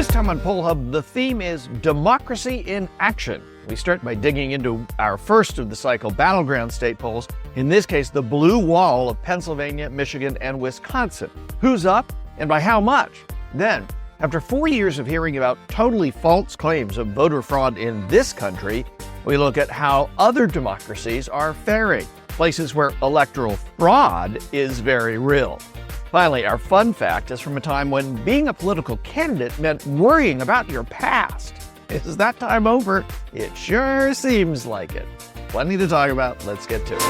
This time on Poll Hub, the theme is democracy in action. We start by digging into our first of the cycle battleground state polls, in this case, the blue wall of Pennsylvania, Michigan, and Wisconsin. Who's up and by how much? Then, after 4 years of hearing about totally false claims of voter fraud in this country, we look at how other democracies are faring, places where electoral fraud is very real. Finally, our fun fact is from a time when being a political candidate meant worrying about your past. Is that time over? It sure seems like it. Plenty to talk about. Let's get to it.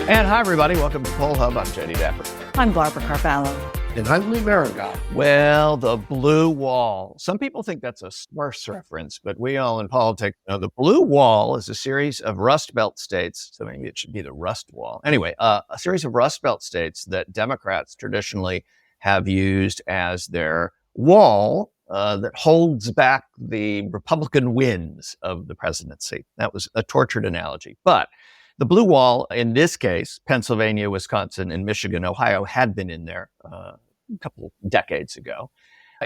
And hi, everybody. Welcome to Poll Hub. I'm JD Dapper. I'm Barbara Carvalho. And I'm Lee Marigot. Well, the blue wall. Some people think that's a Smurfs reference, but we all in politics know the blue wall is a series of Rust Belt states. So maybe it should be the Rust Wall. Anyway, a series of Rust Belt states that Democrats traditionally have used as their wall that holds back the Republican wins of the presidency. That was a tortured analogy. But the blue wall, in this case, Pennsylvania, Wisconsin, and Michigan, Ohio had been in there a couple decades ago,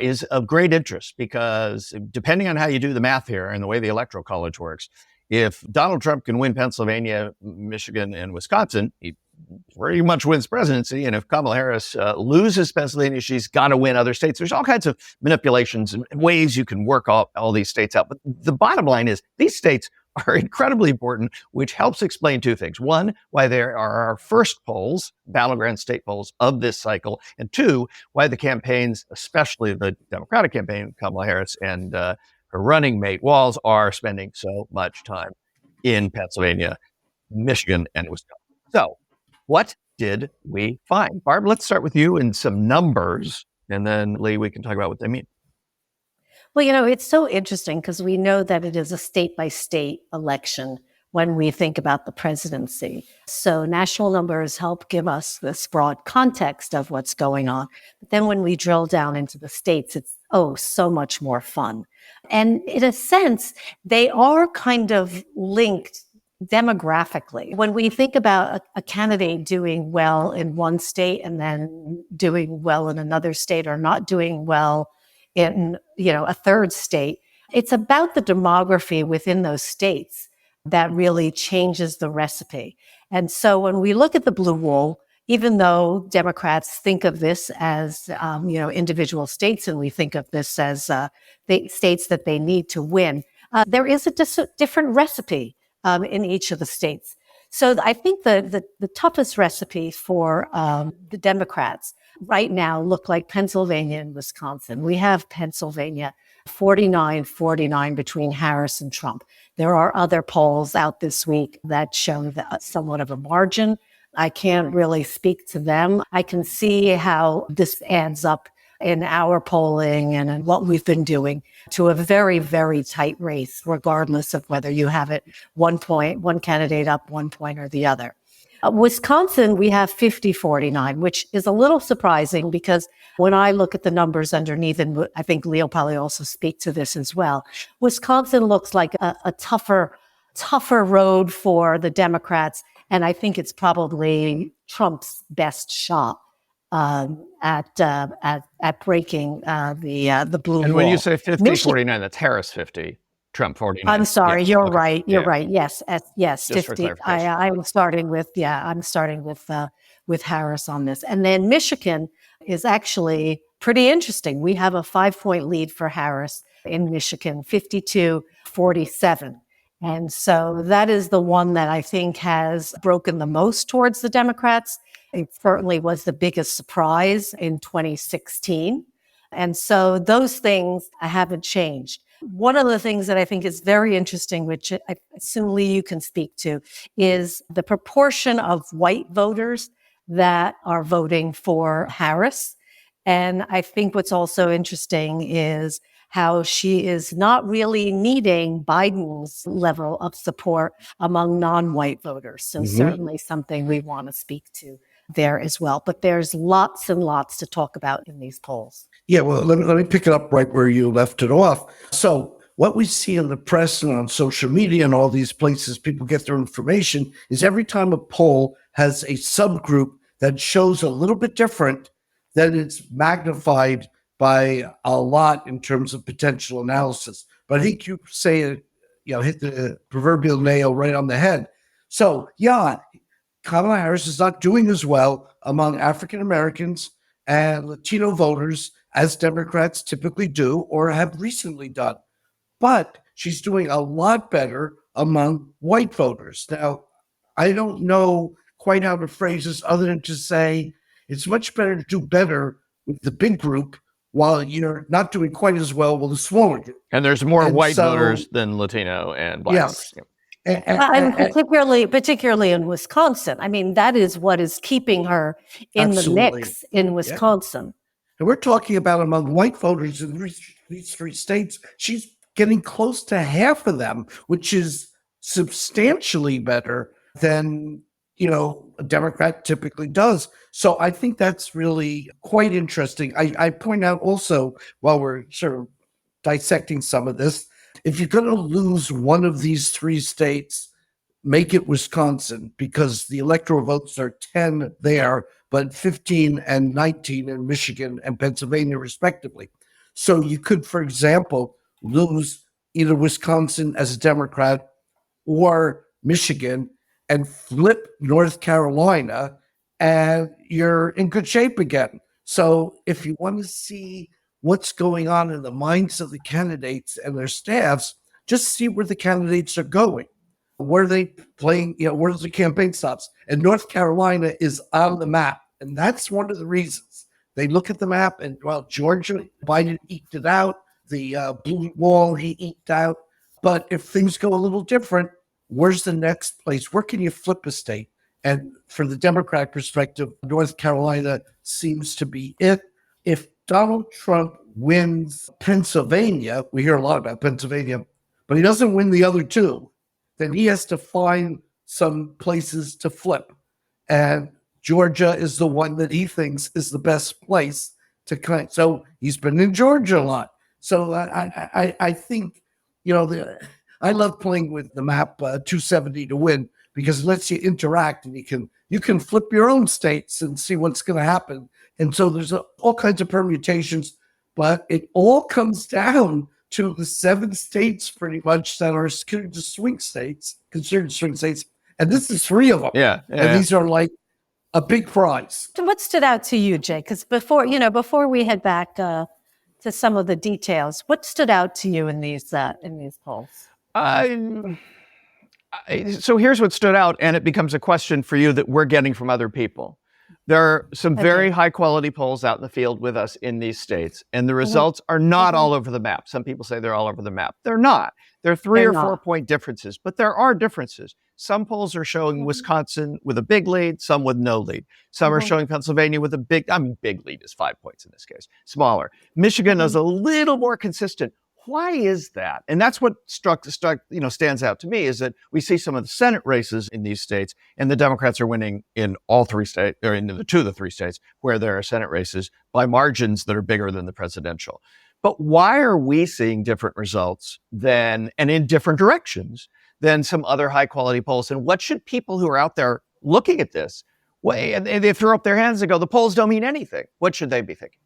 is of great interest because depending on how you do the math here and the way the Electoral College works, if Donald Trump can win Pennsylvania, Michigan, and Wisconsin, he pretty much wins presidency. And if Kamala Harris loses Pennsylvania, she's got to win other states. There's all kinds of manipulations and ways you can work all these states out. But the bottom line is these states are incredibly important, which helps explain two things. One, why there are our first polls, battleground state polls of this cycle. And two, why the campaigns, especially the Democratic campaign, Kamala Harris and her running mate Walz, are spending so much time in Pennsylvania, Michigan, and Wisconsin. So what did we find? Barb, let's start with you and some numbers, and then Lee, we can talk about what they mean. Well, you know, it's so interesting because we know that it is a state-by-state election when we think about the presidency. So national numbers help give us this broad context of what's going on. But then when we drill down into the states, it's, so much more fun. And in a sense, they are kind of linked demographically. When we think about a candidate doing well in one state and then doing well in another state or not doing well in, a third state, it's about the demography within those states that really changes the recipe. And so when we look at the blue wall, even though Democrats think of this as, individual states, and we think of this as the states that they need to win, there is a different recipe in each of the states. So I think the toughest recipe for the Democrats right now look like Pennsylvania and Wisconsin. We have Pennsylvania 49-49 between Harris and Trump. There are other polls out this week that show somewhat of a margin. I can't really speak to them. I can see how this adds up in our polling and in what we've been doing to a very, very tight race, regardless of whether you have it one candidate up 1 point or the other. Wisconsin, we have 50-49, which is a little surprising because when I look at the numbers underneath, and I think Lee will probably also speak to this as well, Wisconsin looks like a tougher road for the Democrats. And I think it's probably Trump's best shot at breaking the blue wall. And when you say 50-49, that's Harris 50, Trump 49. I'm sorry, yeah, you're okay. right. You're right. Yes, yes, Just 50. I'm starting with Harris on this, and then Michigan is actually pretty interesting. We have a 5-point lead for Harris in Michigan, 52-47. And so that is the one that I think has broken the most towards the Democrats. It certainly was the biggest surprise in 2016. And so those things haven't changed. One of the things that I think is very interesting, which I assume Lee you can speak to, is the proportion of white voters that are voting for Harris. And I think what's also interesting is how she is not really needing Biden's level of support among non-white voters. So certainly something we want to speak to there as well. But there's lots and lots to talk about in these polls. Yeah, well, let me pick it up right where you left it off. So what we see in the press and on social media and all these places people get their information is every time a poll has a subgroup that shows a little bit different, then it's magnified by a lot in terms of potential analysis. But I think you say it, hit the proverbial nail right on the head. So yeah, Kamala Harris is not doing as well among African Americans and Latino voters as Democrats typically do or have recently done. But she's doing a lot better among white voters. Now, I don't know quite how to phrase this other than to say it's much better to do better with the big group while you're not doing quite as well with the smaller group. And there's more And white so- voters than Latino and Black Yes. voters. And particularly in Wisconsin. I mean, that is what is keeping her in the Absolutely. mix in Wisconsin. And we're talking about among white voters in these three states, she's getting close to half of them, which is substantially better than, a Democrat typically does. So I think that's really quite interesting. I point out also, while we're sort of dissecting some of this, if you're going to lose one of these three states, make it Wisconsin, because the electoral votes are 10 there, but 15 and 19 in Michigan and Pennsylvania, respectively. So you could, for example, lose either Wisconsin as a Democrat or Michigan and flip North Carolina, and you're in good shape again. So if you want to see what's going on in the minds of the candidates and their staffs, just see where the candidates are going. Where are they playing? Where's the campaign stops? And North Carolina is on the map. And that's one of the reasons. They look at the map and, Georgia, Biden eked it out. The blue wall, he eked out. But if things go a little different, where's the next place? Where can you flip a state? And from the Democratic perspective, North Carolina seems to be it. If Donald Trump wins Pennsylvania, we hear a lot about Pennsylvania, but he doesn't win the other two, then he has to find some places to flip. And Georgia is the one that he thinks is the best place to kind. So he's been in Georgia a lot. So I think, I love playing with the map 270 to win, because it lets you interact and you can flip your own states and see what's going to happen. And so there's all kinds of permutations, but it all comes down to the 7 states pretty much that are considered swing states. And this is 3 of them. And these are like a big prize. What stood out to you, Jay? Because before we head back to some of the details, what stood out to you in these polls? So here's what stood out, and it becomes a question for you that we're getting from other people. There are some very high quality polls out in the field with us in these states, and the results are not all over the map. Some people say they're all over the map. They're not. There are 3 or 4 point differences, but there are differences. Some polls are showing Wisconsin with a big lead, some with no lead. Some are showing Pennsylvania with a big lead is 5 points in this case, smaller. Michigan is a little more consistent. Why is that? And that's what stands out to me, is that we see some of the Senate races in these states, and the Democrats are winning in all 3 states, or in the 2 of the 3 states where there are Senate races by margins that are bigger than the presidential. But why are we seeing different results and in different directions than some other high quality polls? And what should people who are out there looking at this, and they throw up their hands and go, the polls don't mean anything? What should they be thinking?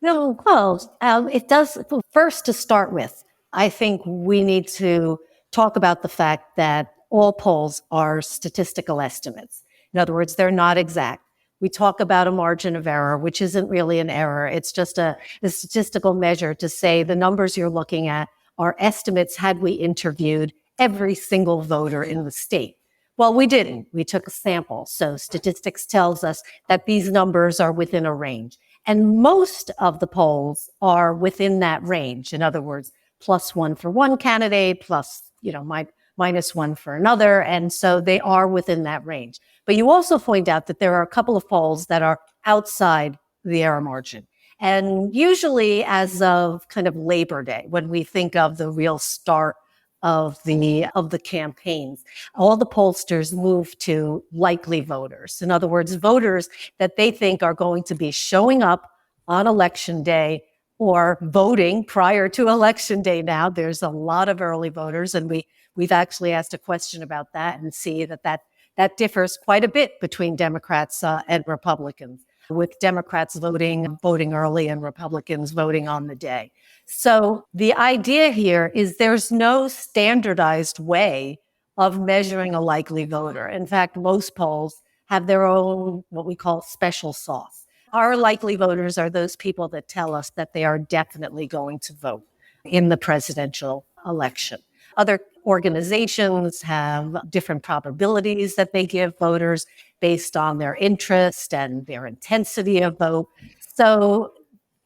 No, well, it does. First, to start with, I think we need to talk about the fact that all polls are statistical estimates. In other words, they're not exact. We talk about a margin of error, which isn't really an error. It's just a statistical measure to say the numbers you're looking at are estimates had we interviewed every single voter in the state. Well, we didn't. We took a sample. So statistics tells us that these numbers are within a range. And most of the polls are within that range. In other words, +1 for one candidate, plus, -1 for another. And so they are within that range. But you also point out that there are a couple of polls that are outside the error margin. And usually as of kind of Labor Day, when we think of the real start of the campaigns, all the pollsters move to likely voters. In other words, voters that they think are going to be showing up on election day or voting prior to election day. Now there's a lot of early voters, and we've actually asked a question about that and see that differs quite a bit between Democrats and Republicans. with Democrats voting early and Republicans voting on the day. So the idea here is there's no standardized way of measuring a likely voter. In fact, most polls have their own, what we call special sauce. Our likely voters are those people that tell us that they are definitely going to vote in the presidential election. Other organizations have different probabilities that they give voters based on their interest and their intensity of vote. So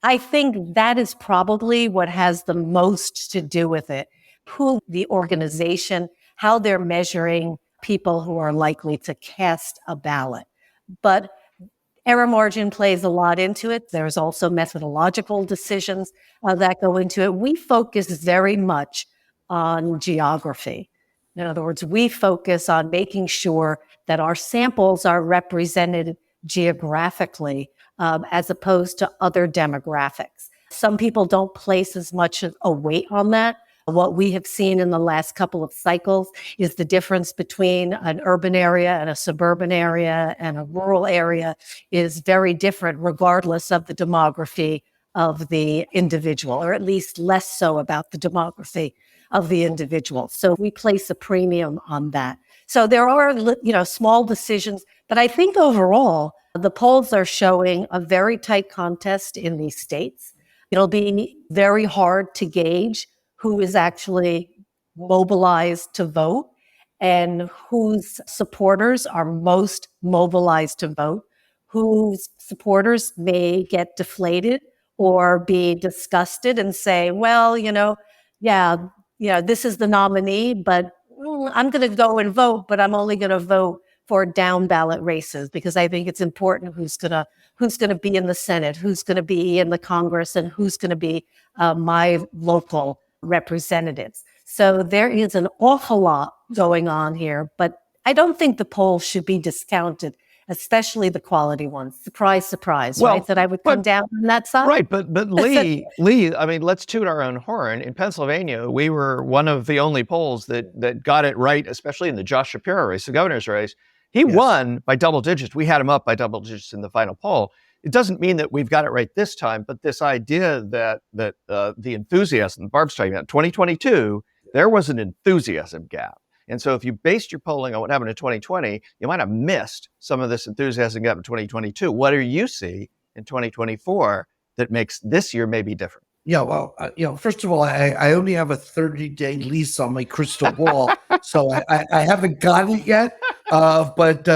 I think that is probably what has the most to do with it. Who the organization, how they're measuring people who are likely to cast a ballot. But error margin plays a lot into it. There's also methodological decisions that go into it. We focus very much on geography. In other words, we focus on making sure that our samples are represented geographically as opposed to other demographics. Some people don't place as much a weight on that. What we have seen in the last couple of cycles is the difference between an urban area and a suburban area and a rural area is very different regardless of the demography of the individual, or at least less so about the demography of the individual. So we place a premium on that. So there are, small decisions, but I think overall, the polls are showing a very tight contest in these states. It'll be very hard to gauge who is actually mobilized to vote and whose supporters are most mobilized to vote, whose supporters may get deflated or be disgusted and say, well, this is the nominee, but I'm going to go and vote, but I'm only going to vote for down ballot races because I think it's important who's going to be in the Senate, who's going to be in the Congress, and who's going to be my local representatives. So there is an awful lot going on here, but I don't think the polls should be discounted, especially the quality ones. Surprise, surprise, right? That I would come down on that side. Right, but Lee, I mean, let's toot our own horn. In Pennsylvania, we were one of the only polls that got it right, especially in the Josh Shapiro race, the governor's race. He won by double digits. We had him up by double digits in the final poll. It doesn't mean that we've got it right this time, but this idea that the enthusiasm, Barb's talking about, 2022, there was an enthusiasm gap. And so if you based your polling on what happened in 2020, you might have missed some of this enthusiasm gap in 2022. What do you see in 2024 that makes this year maybe different? Yeah, well, first of all, I only have a 30-day lease on my crystal ball, so I haven't got it yet. But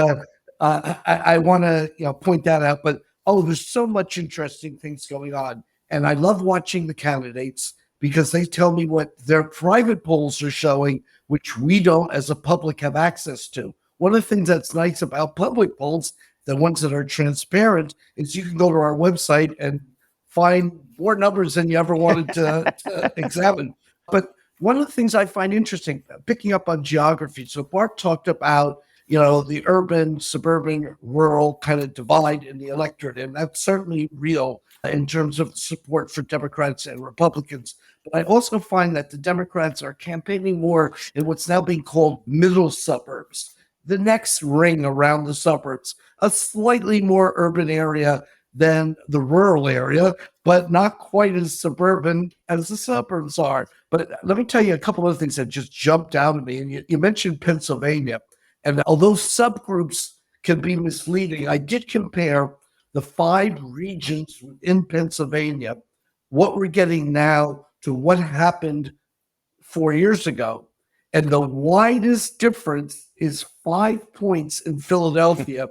I want to point that out. But there's so much interesting things going on, and I love watching the candidates because they tell me what their private polls are showing, which we don't, as a public, have access to. One of the things that's nice about public polls, the ones that are transparent, is you can go to our website and find more numbers than you ever wanted to examine. But one of the things I find interesting, picking up on geography, so Bart talked about, the urban, suburban, rural kind of divide in the electorate, and that's certainly real in terms of support for Democrats and Republicans. But I also find that the Democrats are campaigning more in what's now being called middle suburbs, the next ring around the suburbs, a slightly more urban area than the rural area, but not quite as suburban as the suburbs are. But let me tell you a couple of things that just jumped out at me. And you mentioned Pennsylvania. And although subgroups can be misleading, I did compare the 5 regions in Pennsylvania, what we're getting now to what happened 4 years ago. And the widest difference is 5 points in Philadelphia.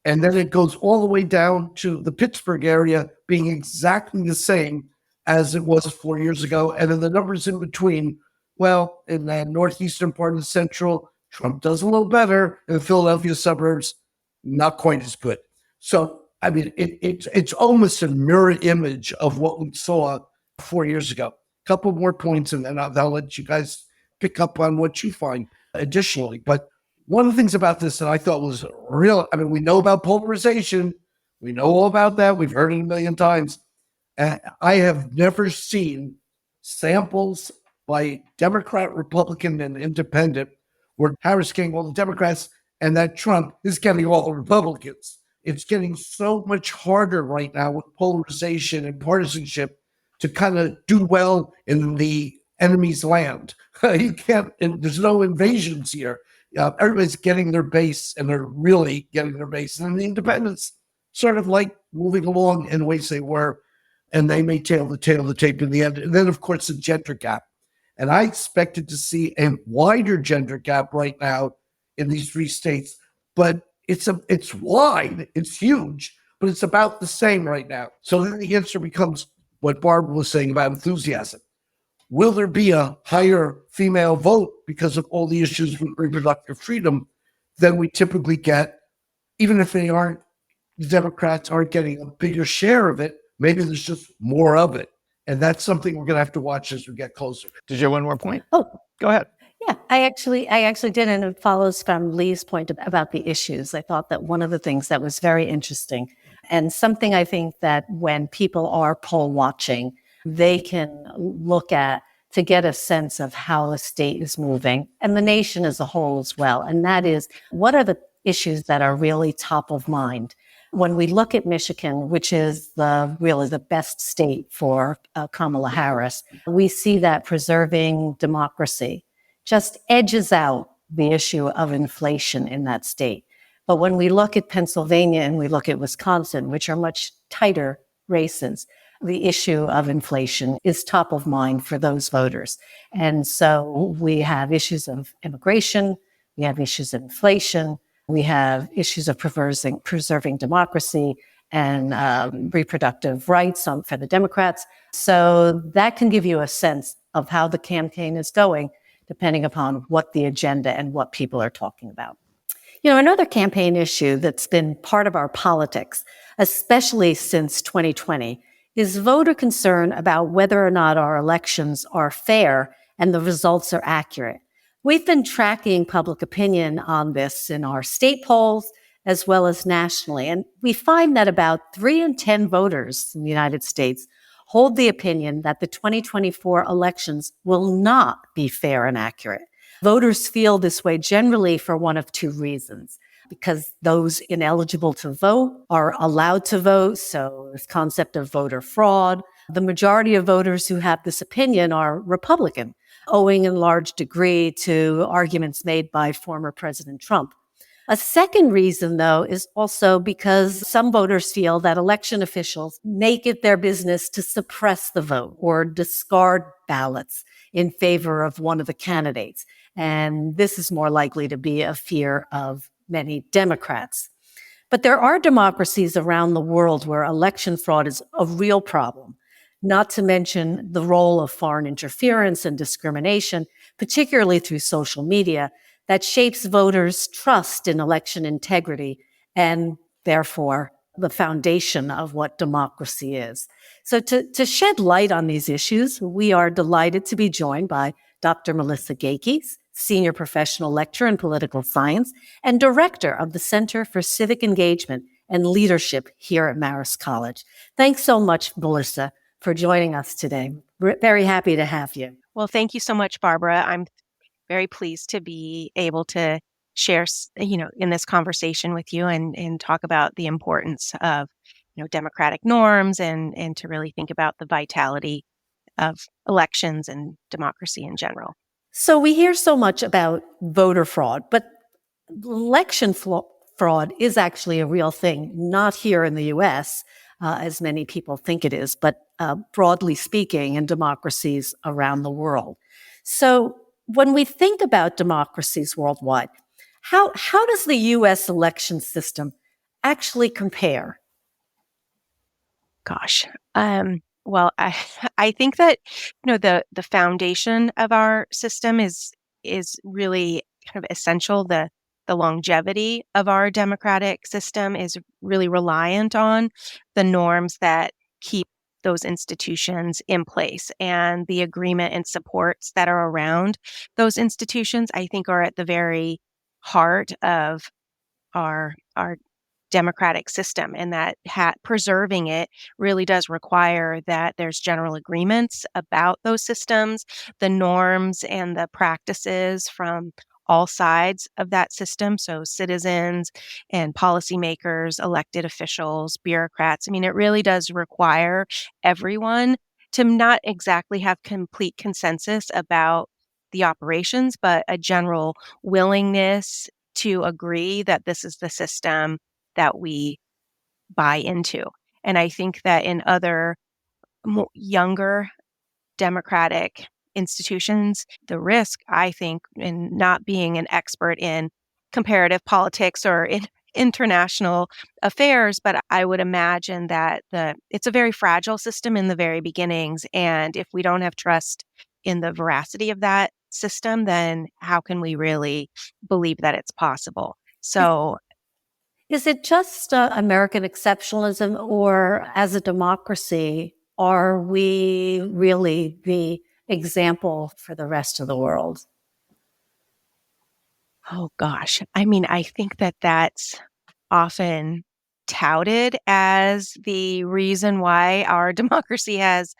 And then it goes all the way down to the Pittsburgh area being exactly the same as it was 4 years ago. And then the numbers in between, well, in the northeastern part of the central, Trump does a little better. In the Philadelphia suburbs, not quite as good. So, I mean, it's almost a mirror image of what we saw 4 years ago. A couple more points, and then I'll let you guys pick up on what you find additionally. But one of the things about this that I thought was real, I mean, we know about polarization. We know all about that. We've heard it a million times. I have never seen samples by Democrat, Republican, and Independent where Harris getting all the Democrats and that Trump is getting all the Republicans. It's getting so much harder right now with polarization and partisanship to kind of do well in the enemy's land. You can't, and there's no invasions here. Everybody's getting their base, and they're really getting their base. And the independents sort of like moving along in ways they were, and they may tail the tape in the end. And then, of course, the gender gap. And I expected to see a wider gender gap right now in these three states, but it's wide, it's huge, but it's about the same right now. So then the answer becomes what Barbara was saying about enthusiasm. Will there be a higher female vote because of all the issues with reproductive freedom than we typically get, even if they aren't, the Democrats aren't getting a bigger share of it? Maybe there's just more of it. And that's something we're going to have to watch as we get closer. Did you have one more point? Oh, Go ahead. yeah, I actually did, and it follows from Lee's point about the issues. I thought that one of the things that was very interesting, and something I think that when people are poll watching, they can look at to get a sense of how a state is moving and the nation as a whole as well. And that is, what are the issues that are really top of mind? When we look at Michigan, which is really the best state for Kamala Harris, we see that preserving democracy just edges out the issue of inflation in that state. But when we look at Pennsylvania and we look at Wisconsin, which are much tighter races, the issue of inflation is top of mind for those voters. And so we have issues of immigration, we have issues of inflation, we have issues of preserving democracy and reproductive rights for the Democrats. So that can give you a sense of how the campaign is going, depending upon what the agenda and what people are talking about. You know, another campaign issue that's been part of our politics, especially since 2020, is voter concern about whether or not our elections are fair and the results are accurate. We've been tracking public opinion on this in our state polls as well as nationally, and we find that about 3 in 10 voters in the United States hold the opinion that the 2024 elections will not be fair and accurate. Voters feel this way generally for one of two reasons: because those ineligible to vote are allowed to vote, so this concept of voter fraud. The majority of voters who have this opinion are Republican, owing in large degree to arguments made by former President Trump. A second reason, though, is also because some voters feel that election officials make it their business to suppress the vote or discard ballots in favor of one of the candidates. And this is more likely to be a fear of many Democrats. But there are democracies around the world where election fraud is a real problem, not to mention the role of foreign interference and discrimination, particularly through social media, that shapes voters' trust in election integrity and therefore the foundation of what democracy is. So to shed light on these issues, we are delighted to be joined by Dr. Melissa Gakes, Senior Professional Lecturer in Political Science and Director of the Center for Civic Engagement and Leadership here at Marist College. Thanks so much, Melissa, for joining us today. We're very happy to have you. Well, thank you so much, Barbara. I'm very pleased to be able to share, in this conversation with you and talk about the importance of, democratic norms and to really think about the vitality of elections and democracy in general. So we hear so much about voter fraud, but election fraud is actually a real thing, not here in the U.S., as many people think it is, but broadly speaking, in democracies around the world. So when we think about democracies worldwide, how does the U.S. election system actually compare? Gosh. Well, I think that the foundation of our system is really kind of essential. The longevity of our democratic system is really reliant on the norms that keep those institutions in place, and the agreement and supports that are around those institutions, I think, are at the very heart of our democratic system, and that preserving it really does require that there's general agreements about those systems, the norms and the practices from all sides of that system. So citizens and policymakers, elected officials, bureaucrats. I mean, it really does require everyone to not exactly have complete consensus about the operations, but a general willingness to agree that this is the system that we buy into. And I think that in other younger democratic institutions, the risk, I think, in not being an expert in comparative politics or in international affairs, but I would imagine that it's a very fragile system in the very beginnings. And if we don't have trust in the veracity of that system, then how can we really believe that it's possible? So Is it just American exceptionalism, or as a democracy, are we really the example for the rest of the world? oh gosh. I mean, I think that that's often touted as the reason why our democracy has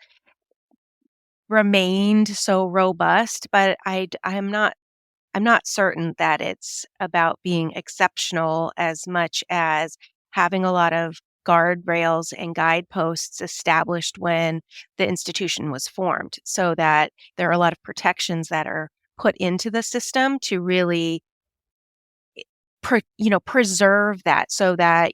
remained so robust, but I'm not certain that it's about being exceptional as much as having a lot of guardrails and guideposts established when the institution was formed, so that there are a lot of protections that are put into the system to really preserve that, so that,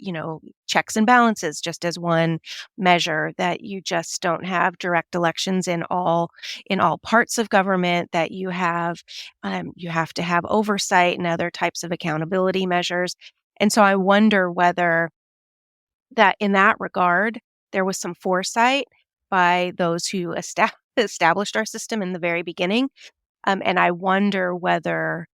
checks and balances, just as one measure, that you just don't have direct elections in all parts of government, that you have to have oversight and other types of accountability measures. And so I wonder whether that in that regard, there was some foresight by those who established our system in the very beginning. And I wonder whether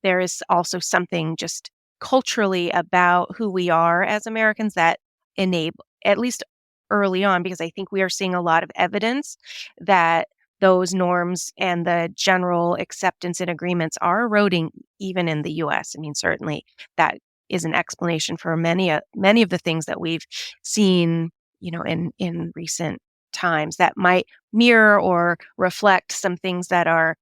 there is also something just culturally about who we are as Americans that enable, at least early on, because I think we are seeing a lot of evidence that those norms and the general acceptance and agreements are eroding even in the US. I mean, certainly that is an explanation for many of the things that we've seen, in recent times that might mirror or reflect some things that are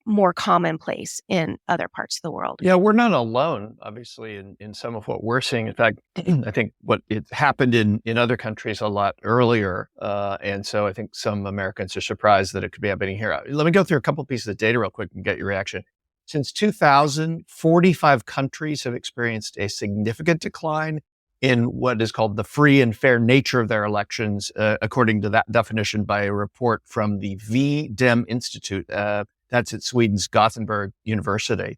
more commonplace in other parts of the world. Yeah, we're not alone, obviously, in some of what we're seeing. In fact, I think what it happened in other countries a lot earlier. And so I think some Americans are surprised that it could be happening here. Let me go through a couple pieces of data real quick and get your reaction. Since 2000, 45 countries have experienced a significant decline in what is called the free and fair nature of their elections, according to that definition by a report from the V-Dem Institute. That's at Sweden's Gothenburg University.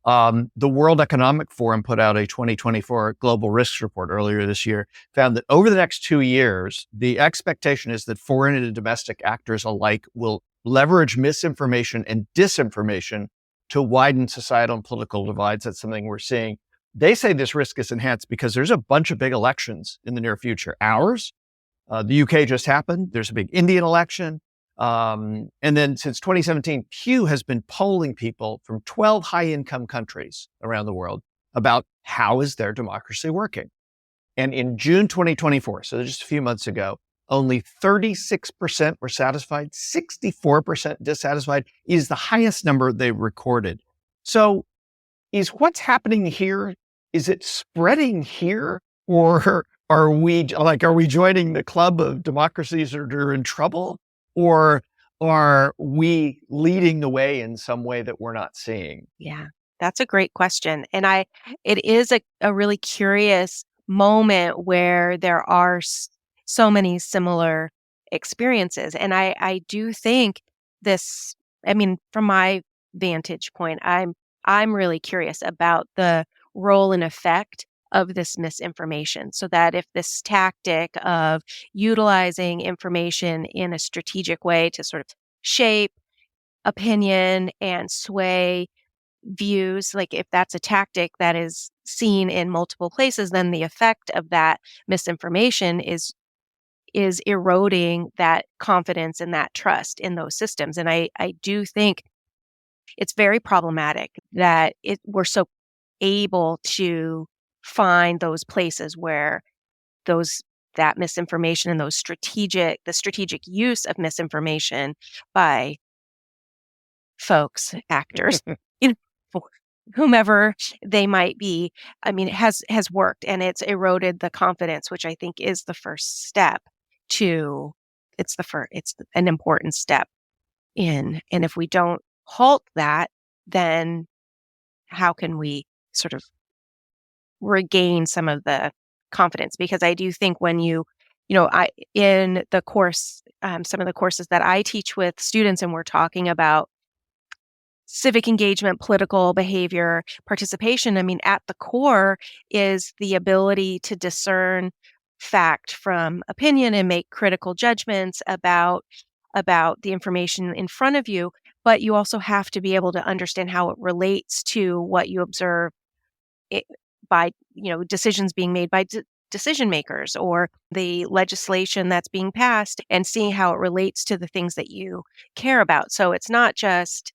The World Economic Forum put out a 2024 global risks report earlier this year, found that over the next 2 years, the expectation is that foreign and domestic actors alike will leverage misinformation and disinformation to widen societal and political divides. That's something we're seeing. They say this risk is enhanced because there's a bunch of big elections in the near future. Ours, the UK just happened. There's a big Indian election. And then since 2017, Pew has been polling people from 12 high-income countries around the world about how is their democracy working. And in June 2024, so just a few months ago, only 36% were satisfied, 64% dissatisfied. Is the highest number they've recorded. So is what's happening here, is it spreading here? Or are we joining the club of democracies that are in trouble? Or are we leading the way in some way that we're not seeing? Yeah, that's a great question. And it is a really curious moment where there are so many similar experiences. And I do think this, I mean, from my vantage point, I'm really curious about the role and effect of this misinformation, so that if this tactic of utilizing information in a strategic way to sort of shape opinion and sway views, like if that's a tactic that is seen in multiple places, then the effect of that misinformation is eroding that confidence and that trust in those systems. And I do think it's very problematic that we're so able to find those places where that misinformation and the strategic use of misinformation by folks, actors, you know, for whomever they might be, I mean, has worked, and it's eroded the confidence, which I think is the first step to it's an important step and if we don't halt that, then how can we sort of regain some of the confidence? Because I do think when I in the course, some of the courses that I teach with students, and we're talking about civic engagement, political behavior, participation. I mean, at the core is the ability to discern fact from opinion and make critical judgments about the information in front of you. But you also have to be able to understand how it relates to what you observe it, by decisions being made by decision makers or the legislation that's being passed, and seeing how it relates to the things that you care about. So it's not just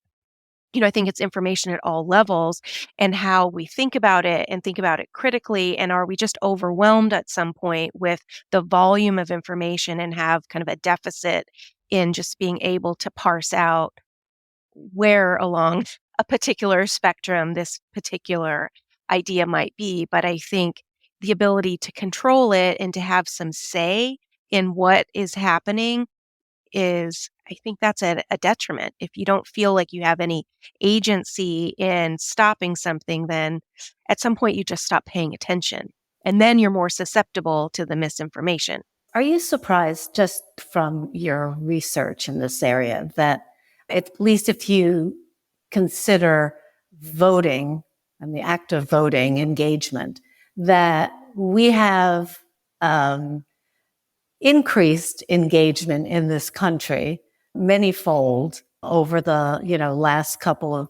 I think it's information at all levels and how we think about it and think about it critically. And are we just overwhelmed at some point with the volume of information and have kind of a deficit in just being able to parse out where along a particular spectrum this particular idea might be? But I think the ability to control it and to have some say in what is happening I think that's a detriment. If you don't feel like you have any agency in stopping something, then at some point you just stop paying attention. And then you're more susceptible to the misinformation. Are you surprised, just from your research in this area, that at least if you consider voting and the act of voting engagement, that we have increased engagement in this country manyfold over the last couple of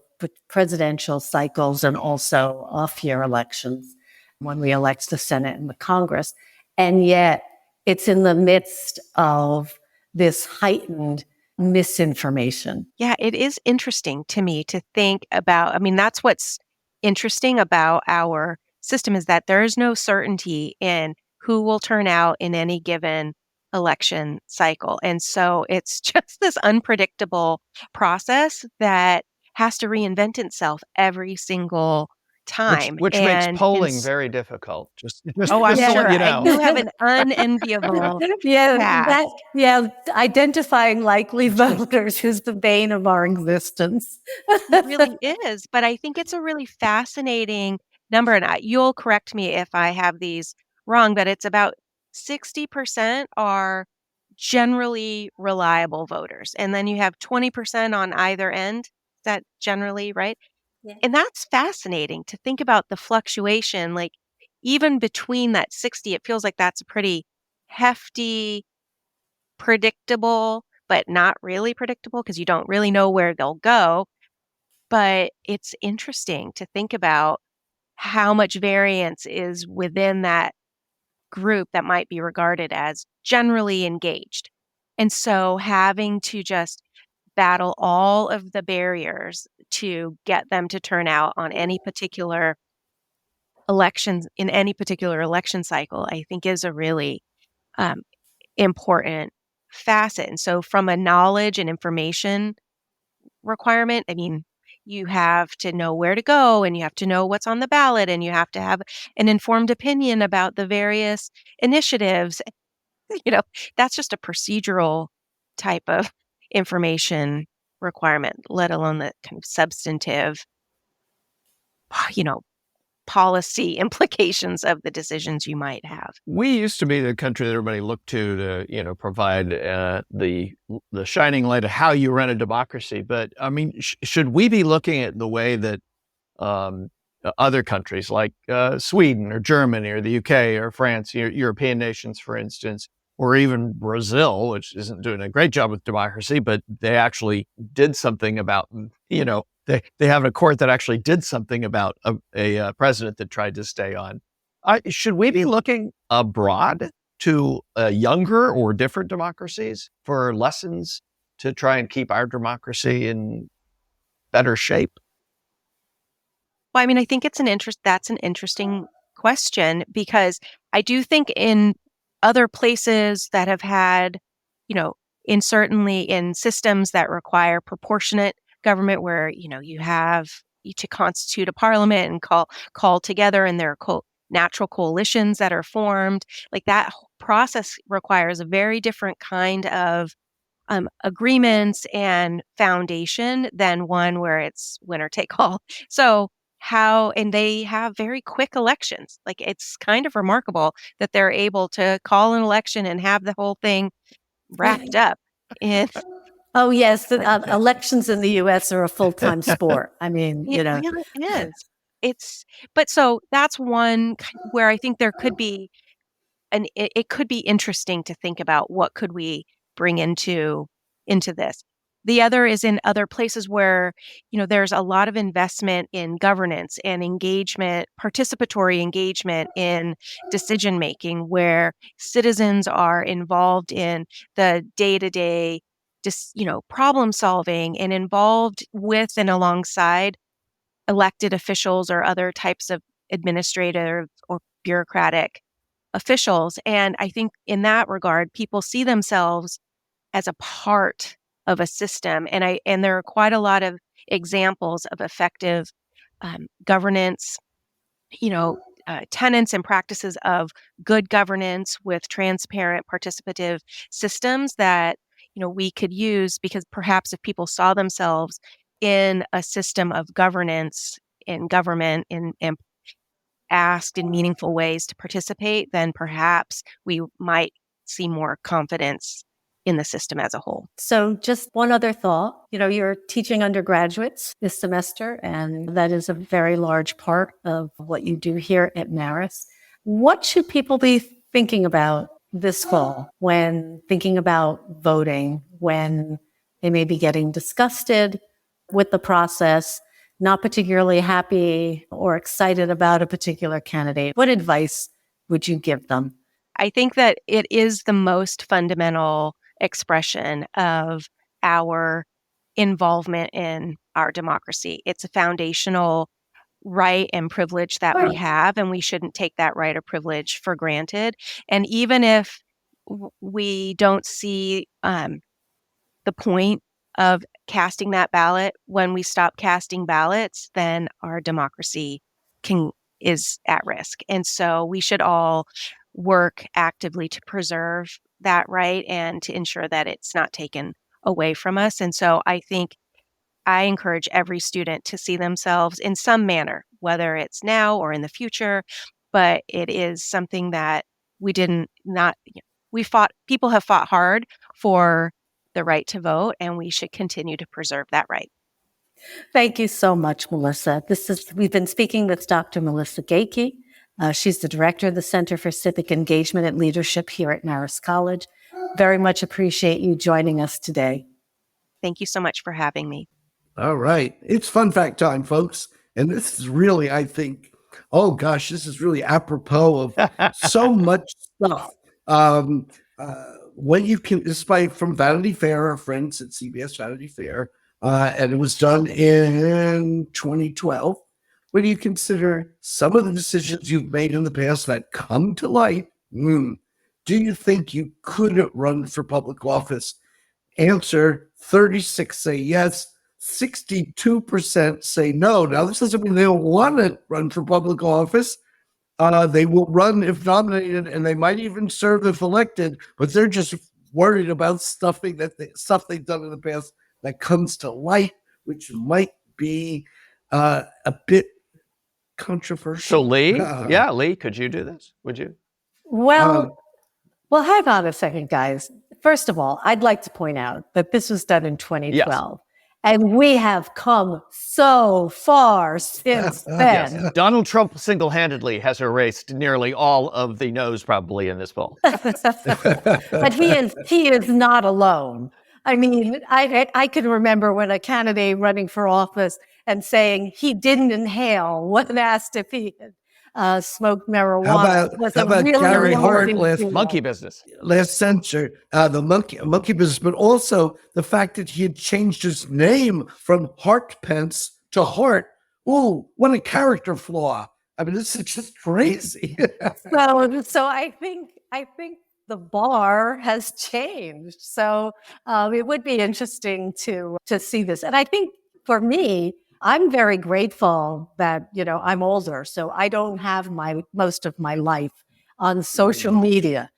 presidential cycles and also off-year elections when we elect the Senate and the Congress, and yet it's in the midst of this heightened misinformation. Yeah, it is interesting to me to think about. I mean, that's what's interesting about our system, is that there is no certainty in who will turn out in any given election cycle. And so it's just this unpredictable process that has to reinvent itself every single time. Which makes polling very difficult. Oh, I'm just to sure. let you know. You have an unenviable task. Identifying likely voters is the bane of our existence. It really is. But I think it's a really fascinating number. And you'll correct me if I have these wrong, but it's about 60% are generally reliable voters. And then you have 20% on either end. Is that generally right? Yeah. And that's fascinating to think about the fluctuation. Like even between that 60, it feels like that's a pretty hefty, predictable, but not really predictable because you don't really know where they'll go. But it's interesting to think about how much variance is within that group that might be regarded as generally engaged. And so having to just battle all of the barriers to get them to turn out on any particular elections in any particular election cycle, I think is a really important facet. And so from a knowledge and information requirement, I mean, you have to know where to go and you have to know what's on the ballot and you have to have an informed opinion about the various initiatives. That's just a procedural type of information requirement, let alone the kind of substantive, you know, policy implications of the decisions you might have. We used to be the country that everybody looked to provide the shining light of how you run a democracy. But I mean, should we be looking at the way that other countries like Sweden or Germany or the UK or France, European nations, for instance, or even Brazil, which isn't doing a great job with democracy, but they actually did something about, they have a court that actually did something about a president that tried to stay on. Should we be looking abroad to younger or different democracies for lessons to try and keep our democracy in better shape? Well, I mean, I think that's an interesting question, because I do think in other places that have had, certainly in systems that require proportionate government where, you have to constitute a parliament and call together, and there are natural coalitions that are formed. Like that whole process requires a very different kind of agreements and foundation than one where it's winner take all. So and they have very quick elections. Like it's kind of remarkable that they're able to call an election and have the whole thing wrapped up in. Oh, yes. Elections in the U.S. are a full-time sport. I mean, It really is. But so that's one where I think there could be, and it could be interesting to think about what could we bring into this. The other is in other places where, there's a lot of investment in governance and engagement, participatory engagement in decision making, where citizens are involved in the day-to-day, problem solving and involved with and alongside elected officials or other types of administrative or bureaucratic officials. And I think in that regard, people see themselves as a part of a system. And there are quite a lot of examples of effective governance, tenets and practices of good governance with transparent, participative systems that, we could use, because perhaps if people saw themselves in a system of governance in government and asked in meaningful ways to participate, then perhaps we might see more confidence in the system as a whole. So just one other thought, you're teaching undergraduates this semester, and that is a very large part of what you do here at Marist. What should people be thinking about this fall when thinking about voting, when they may be getting disgusted with the process, not particularly happy or excited about a particular candidate? What advice would you give them? I think that it is the most fundamental expression of our involvement in our democracy. It's a foundational right and privilege that we have, and we shouldn't take that right or privilege for granted. And even if we don't see the point of casting that ballot, when we stop casting ballots, then our democracy is at risk. And so we should all work actively to preserve that right and to ensure that it's not taken away from us. And so I think I encourage every student to see themselves in some manner, whether it's now or in the future, but it is something that people have fought hard for the right to vote, and we should continue to preserve that right. Thank you so much, Melissa. We've been speaking with Dr. Melissa Gakey. She's the director of the Center for Civic Engagement and Leadership here at Marist College. Very much appreciate you joining us today. Thank you so much for having me. All right. It's fun fact time, folks. And this is really, I think, oh gosh, this is really apropos of so much stuff. When you can, this is from Vanity Fair, our friends at CBS Vanity Fair, and it was done in 2012. When you consider some of the decisions you've made in the past that come to light, do you think you could run for public office? Answer: 36 say yes, 62% say no. Now, this doesn't mean they don't want to run for public office. They will run if nominated, and they might even serve if elected, but they're just worried about stuff they've done in the past that comes to light, which might be a bit controversial. So Lee, Lee, could you do this? Would you? Well, hang on a second, guys. First of all, I'd like to point out that this was done in 2012. Yes. And we have come so far since then. Yes. Donald Trump single-handedly has erased nearly all of the no's probably in this poll. But he is not alone. I mean, I can remember when a candidate running for office and saying he didn't inhale when asked if he had smoked marijuana. How about Gary Hart monkey business? Last censure, the monkey business, but also the fact that he had changed his name from Hart Pence to Hart. Oh, what a character flaw! I mean, this is just crazy. So I think the bar has changed. So it would be interesting to see this. And I think for me, I'm very grateful that, I'm older, so I don't have most of my life on social media.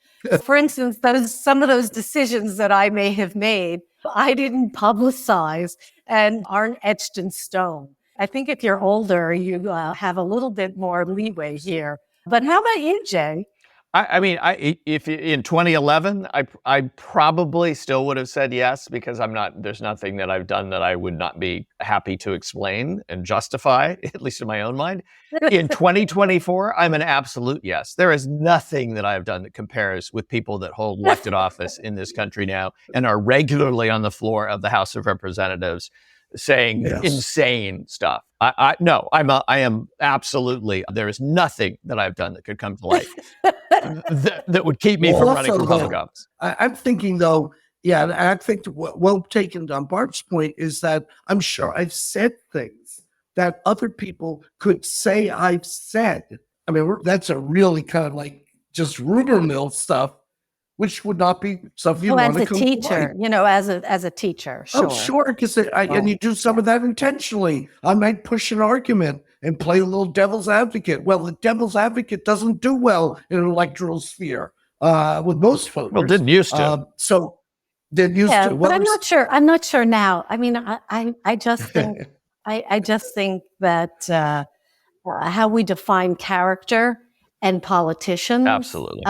For instance, some of those decisions that I may have made, I didn't publicize and aren't etched in stone. I think if you're older, you have a little bit more leeway here. But how about you, Jay? I mean, if in 2011, I probably still would have said yes, because there's nothing that I've done that I would not be happy to explain and justify, at least in my own mind. In 2024, I'm an absolute yes. There is nothing that I've done that compares with people that hold elected office in this country now and are regularly on the floor of the House of Representatives saying insane stuff. I am absolutely, there is nothing that I've done that could come to life that would keep me from running for public office. I'm thinking, though, and I think well taken on Bart's point is that I'm sure I've said things that other people could say I've said. I mean, that's a really kind of like just rumor mill stuff, which would not be something you want to come as a teacher, as a teacher, sure. Oh, sure, because and you do some of that intentionally. I might push an argument and play a little devil's advocate. Well, the devil's advocate doesn't do well in an electoral sphere with most voters. Well, didn't used to. So didn't used to. Well, but I'm not sure. I'm not sure now. I mean, I just think I just think that how we define character and politicians absolutely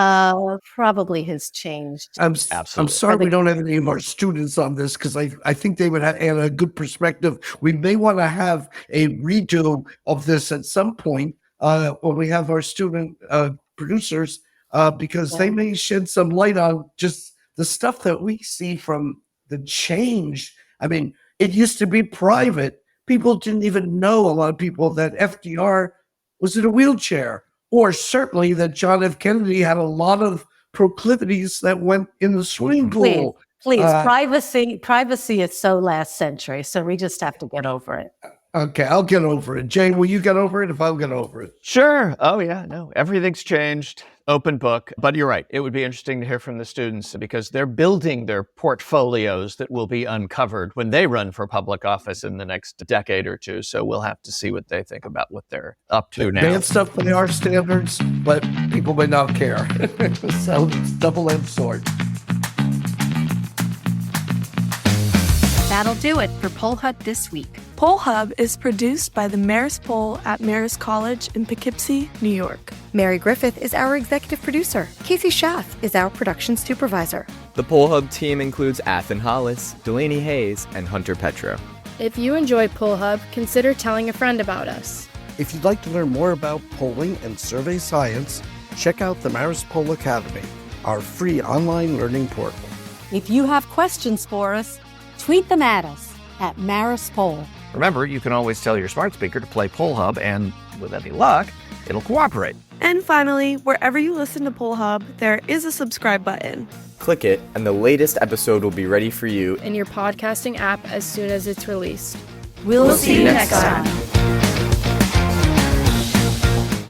probably has changed. I'm sorry we don't have any of our students on this, because I think they would add a good perspective. We may want to have a redo of this at some point when we have our student producers, because they may shed some light on just the stuff that we see from the change. I mean, it used to be private. People didn't even know, a lot of people, that FDR was in a wheelchair, or certainly that John F. Kennedy had a lot of proclivities that went in the swimming pool. Please, privacy is so last century, so we just have to get over it. Okay, I'll get over it. Jane, will you get over it if I'll get over it? Sure. Oh, yeah. No, everything's changed. Open book. But you're right. It would be interesting to hear from the students, because they're building their portfolios that will be uncovered when they run for public office in the next decade or two. So we'll have to see what they think about what they're up to now. Advanced stuff by our standards, but people may not care. So it's double-edged sword. That'll do it for Poll Hub this week. Poll Hub is produced by the Marist Poll at Marist College in Poughkeepsie, New York. Mary Griffith is our executive producer. Casey Schaff is our production supervisor. The Poll Hub team includes Athen Hollis, Delaney Hayes, and Hunter Petro. If you enjoy Poll Hub, consider telling a friend about us. If you'd like to learn more about polling and survey science, check out the Marist Poll Academy, our free online learning portal. If you have questions for us, tweet them at us at Marist Poll. Remember, you can always tell your smart speaker to play Poll Hub, and with any luck, it'll cooperate. And finally, wherever you listen to Poll Hub, there is a subscribe button. Click it, and the latest episode will be ready for you in your podcasting app as soon as it's released. We'll see you next time.